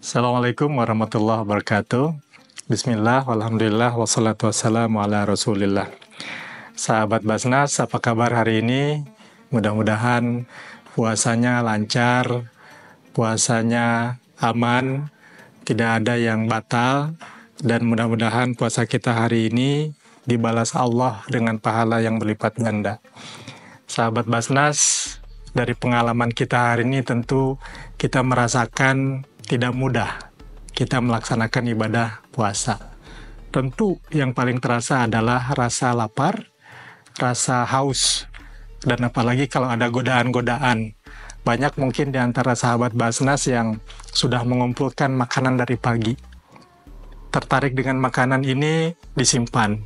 Assalamualaikum warahmatullahi wabarakatuh. Bismillah, walhamdulillah, wassalatu wassalamu ala rasulillah. Sahabat Basnas, apa kabar hari ini? Mudah-mudahan puasanya lancar, puasanya aman, tidak ada yang batal, dan mudah-mudahan puasa kita hari ini dibalas Allah dengan pahala yang berlipat ganda. Sahabat Basnas, dari pengalaman kita hari ini tentu kita merasakan tidak mudah kita melaksanakan ibadah puasa. Tentu yang paling terasa adalah rasa lapar, rasa haus, dan apalagi kalau ada godaan-godaan. Banyak mungkin di antara sahabat Basnas yang sudah mengumpulkan makanan dari pagi. Tertarik dengan makanan ini, disimpan.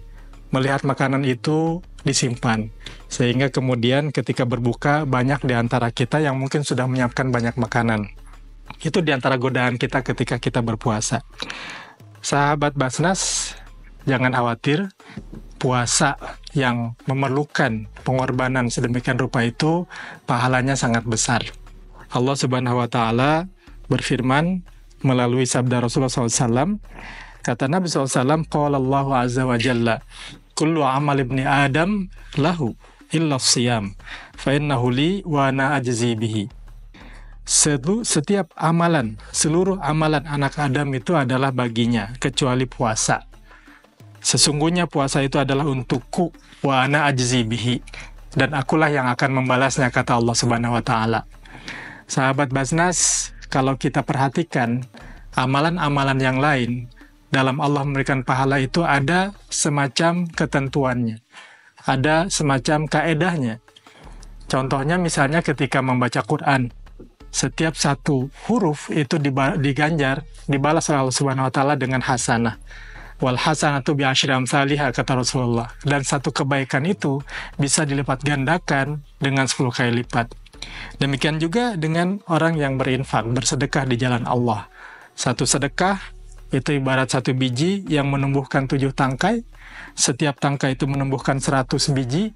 Melihat makanan itu, disimpan. Sehingga kemudian ketika berbuka, banyak di antara kita yang mungkin sudah menyiapkan banyak makanan. Itu di antara godaan kita ketika kita berpuasa. Sahabat Basnas, jangan khawatir, puasa yang memerlukan pengorbanan sedemikian rupa itu pahalanya sangat besar. Allah Subhanahu wa Ta'ala berfirman melalui sabda Rasulullah SAW. Kata Nabi SAW, qala Allahu azza wa jalla, kullu amal ibni Adam lahu illa siyam, fa innahu li wa ana ajzi bihi. Setiap amalan, seluruh amalan anak Adam itu adalah baginya, kecuali puasa. Sesungguhnya puasa itu adalah untukku, wa ana ajzi bihi, dan akulah yang akan membalasnya, kata Allah Subhanahu wa Ta'ala. Sahabat Basnas, kalau kita perhatikan amalan-amalan yang lain, dalam Allah memberikan pahala itu ada semacam ketentuannya, ada semacam kaedahnya. Contohnya misalnya ketika membaca Quran, setiap satu huruf itu diganjar, dibalas oleh Allah Subhanahu wa Ta'ala dengan hasanah. Wal hasanatu bi asyri amsalihha, kata Rasulullah. Dan satu kebaikan itu bisa dilipat gandakan dengan 10 kali lipat. Demikian juga dengan orang yang berinfak, bersedekah di jalan Allah. Satu sedekah itu ibarat satu biji yang menumbuhkan 7 tangkai. Setiap tangkai itu menumbuhkan 100 biji.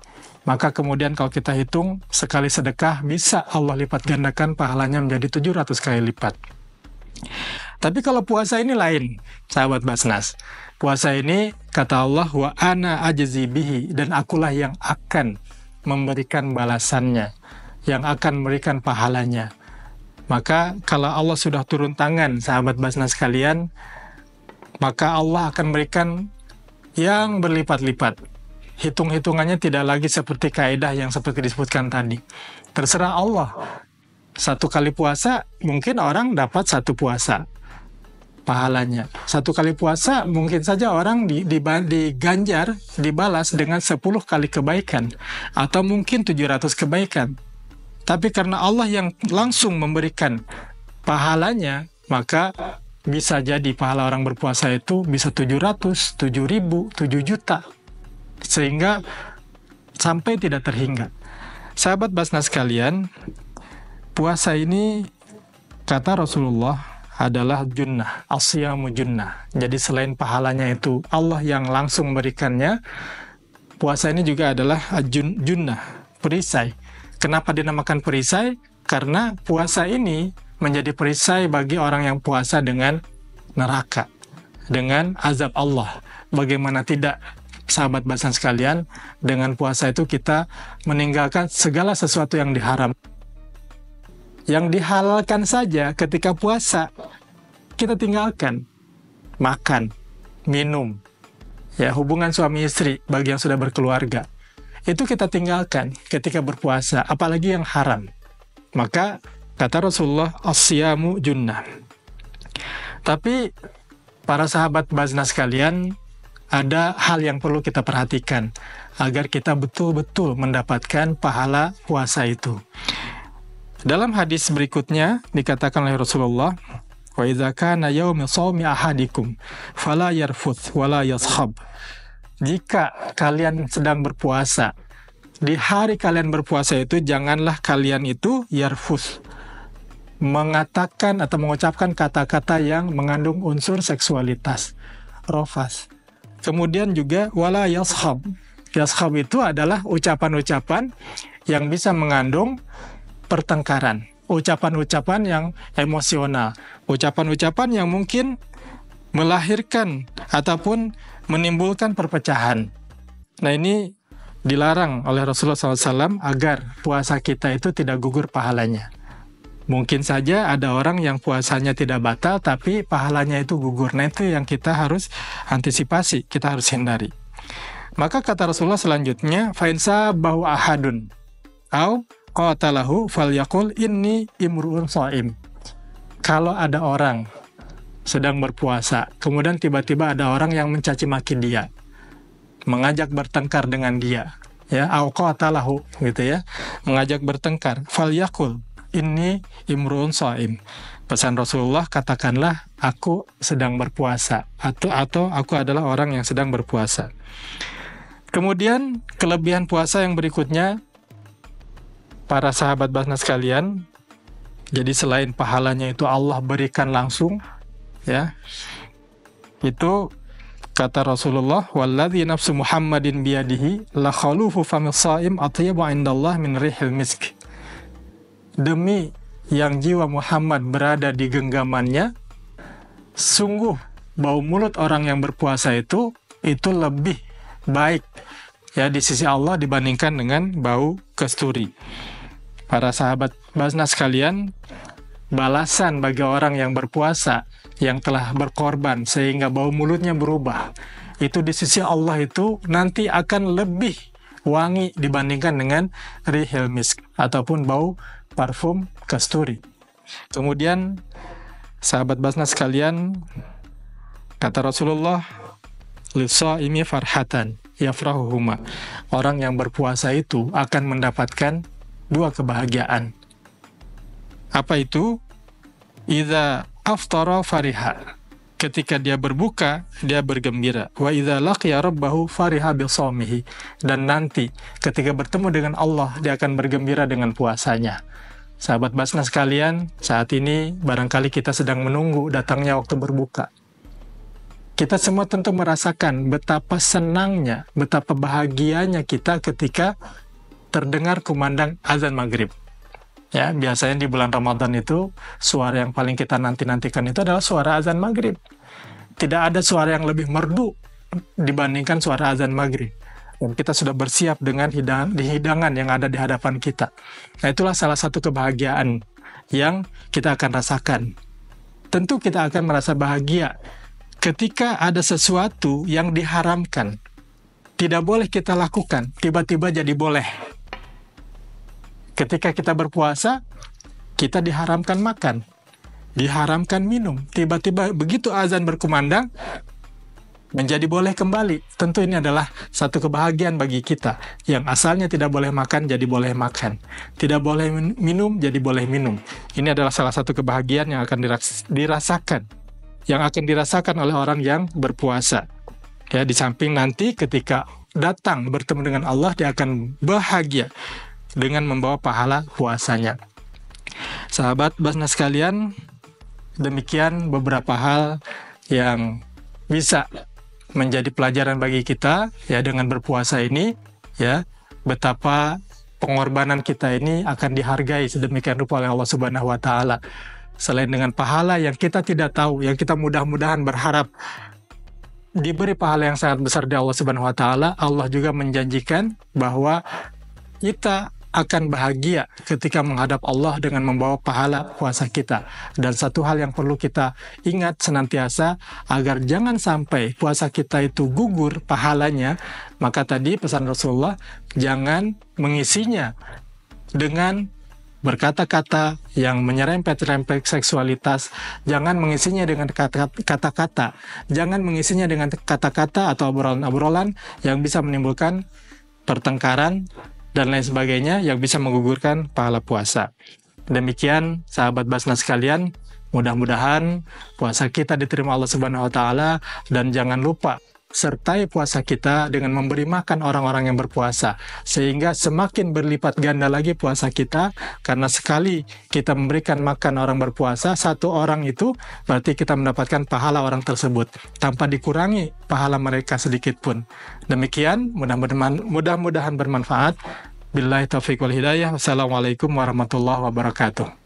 Maka kemudian kalau kita hitung, sekali sedekah bisa Allah lipat gandakan pahalanya menjadi 700 kali lipat. Tapi kalau puasa ini lain, sahabat Basnas. Puasa ini, kata Allah, wa ana ajzi bihi, dan akulah yang akan memberikan balasannya, yang akan memberikan pahalanya. Maka kalau Allah sudah turun tangan, sahabat Basnas kalian, maka Allah akan memberikan yang berlipat-lipat. Hitung-hitungannya tidak lagi seperti kaidah yang seperti disebutkan tadi. Terserah Allah. Satu kali puasa, mungkin orang dapat 1 puasa pahalanya. 1 kali puasa, mungkin saja orang diganjar, dibalas dengan 10 kali kebaikan. Atau mungkin 700 kebaikan. Tapi karena Allah yang langsung memberikan pahalanya, maka bisa jadi pahala orang berpuasa itu bisa 700, 7.000, 7 juta. Sehingga sampai tidak terhingga. Sahabat Basnas kalian, puasa ini kata Rasulullah adalah junnah, as-siyamu junnah. Jadi selain pahalanya itu Allah yang langsung memberikannya, puasa ini juga adalah junnah, perisai. Kenapa dinamakan perisai? Karena puasa ini menjadi perisai bagi orang yang puasa dengan neraka, dengan azab Allah. Bagaimana tidak, sahabat Basnas sekalian, dengan puasa itu kita meninggalkan segala sesuatu yang diharam. Yang dihalalkan saja ketika puasa, kita tinggalkan. Makan, minum, ya, hubungan suami istri bagi yang sudah berkeluarga. Itu kita tinggalkan ketika berpuasa, apalagi yang haram. Maka, kata Rasulullah, as-siyamu junnah. Tapi, para sahabat Basnas sekalian, ada hal yang perlu kita perhatikan agar kita betul-betul mendapatkan pahala puasa itu. Dalam hadis berikutnya dikatakan oleh Rasulullah, wa idza kana yaumi shaumi ahadikum fala yarfuth wala yashab. Jika kalian sedang berpuasa, di hari kalian berpuasa itu janganlah kalian itu yarfuth, mengatakan atau mengucapkan kata-kata yang mengandung unsur seksualitas, rofas. Kemudian juga wala yashab, Yaskhab itu adalah ucapan-ucapan yang bisa mengandung pertengkaran, ucapan-ucapan yang emosional, ucapan-ucapan yang mungkin melahirkan ataupun menimbulkan perpecahan. Nah, ini dilarang oleh Rasulullah SAW agar puasa kita itu tidak gugur pahalanya. Mungkin saja ada orang yang puasanya tidak batal, tapi pahalanya itu gugur. Nah, itu yang kita harus antisipasi, kita harus hindari. Maka kata Rasulullah selanjutnya, fa'insa bahu ahadun, au qatalahu falyaqul inni imru'un sha'im. Kalau ada orang sedang berpuasa, kemudian tiba-tiba ada orang yang mencaci maki dia, mengajak bertengkar dengan dia, ya, au qatalahu, gitu ya, mengajak bertengkar, falyaqul ini imru'un sha'im. Pesan Rasulullah, katakanlah aku sedang berpuasa, atau aku adalah orang yang sedang berpuasa. Kemudian kelebihan puasa yang berikutnya, para sahabat Basnas sekalian, jadi selain pahalanya itu Allah berikan langsung, ya, itu kata Rasulullah, walladzi nafsu Muhammadin biyadihi la khalufu famil sha'im atyabu indallah min rihil misk. Demi yang jiwa Muhammad berada di genggamannya, sungguh bau mulut orang yang berpuasa itu lebih baik, ya, di sisi Allah dibandingkan dengan bau kasturi. Para sahabat Basnas sekalian, balasan bagi orang yang berpuasa yang telah berkorban sehingga bau mulutnya berubah, itu di sisi Allah itu nanti akan lebih wangi dibandingkan dengan rihil misk ataupun bau parfum kasturi. Kemudian sahabat Basnas sekalian, kata Rasulullah, lis-shaimi farhatan yafrahuhuma. Orang yang berpuasa itu akan mendapatkan dua kebahagiaan. Apa itu? Idza aftara fariha. Ketika dia berbuka, dia bergembira. Wa idza laqiya rabbahu fariha bi shaumihi. Dan nanti ketika bertemu dengan Allah, dia akan bergembira dengan puasanya. Sahabat Basnas sekalian, saat ini barangkali kita sedang menunggu datangnya waktu berbuka. Kita semua tentu merasakan betapa senangnya, betapa bahagianya kita ketika terdengar kumandang azan maghrib. Ya, biasanya di bulan Ramadan itu suara yang paling kita nanti-nantikan itu adalah suara azan maghrib. Tidak ada suara yang lebih merdu dibandingkan suara azan maghrib. Dan kita sudah bersiap dengan hidangan yang ada di hadapan kita. Nah, itulah salah satu kebahagiaan yang kita akan rasakan. Tentu kita akan merasa bahagia ketika ada sesuatu yang diharamkan, tidak boleh kita lakukan, tiba-tiba jadi boleh. Ketika kita berpuasa, kita diharamkan makan, diharamkan minum. Tiba-tiba begitu azan berkumandang, menjadi boleh kembali. Tentu ini adalah satu kebahagiaan bagi kita. Yang asalnya tidak boleh makan, jadi boleh makan. Tidak boleh minum, jadi boleh minum. Ini adalah salah satu kebahagiaan yang akan dirasakan. Yang akan dirasakan oleh orang yang berpuasa. Ya, di samping nanti ketika datang bertemu dengan Allah, dia akan bahagia dengan membawa pahala puasanya. Sahabat Basnas sekalian, demikian beberapa hal yang bisa menjadi pelajaran bagi kita, ya, dengan berpuasa ini, ya, betapa pengorbanan kita ini akan dihargai sedemikian rupa oleh Allah Subhanahu wa taala. Selain dengan pahala yang kita tidak tahu, yang kita mudah-mudahan berharap diberi pahala yang sangat besar dari Allah Subhanahu wa taala, Allah juga menjanjikan bahwa kita akan bahagia ketika menghadap Allah dengan membawa pahala puasa kita. Dan satu hal yang perlu kita ingat senantiasa, agar jangan sampai puasa kita itu gugur pahalanya, maka tadi pesan Rasulullah, jangan mengisinya dengan berkata-kata yang menyerempet-rempet seksualitas, jangan mengisinya dengan kata-kata, jangan mengisinya dengan kata-kata atau obrolan-obrolan yang bisa menimbulkan pertengkaran dan lain sebagainya yang bisa menggugurkan pahala puasa. Demikian sahabat Basnas sekalian, mudah-mudahan puasa kita diterima Allah Subhanahu wa taala, dan jangan lupa sertai puasa kita dengan memberi makan orang-orang yang berpuasa, sehingga semakin berlipat ganda lagi puasa kita, karena sekali kita memberikan makan orang berpuasa, satu orang itu berarti kita mendapatkan pahala orang tersebut, tanpa dikurangi pahala mereka sedikit pun. Demikian, mudah-mudahan bermanfaat. Billahi taufiq wal hidayah. Wassalamualaikum warahmatullahi wabarakatuh.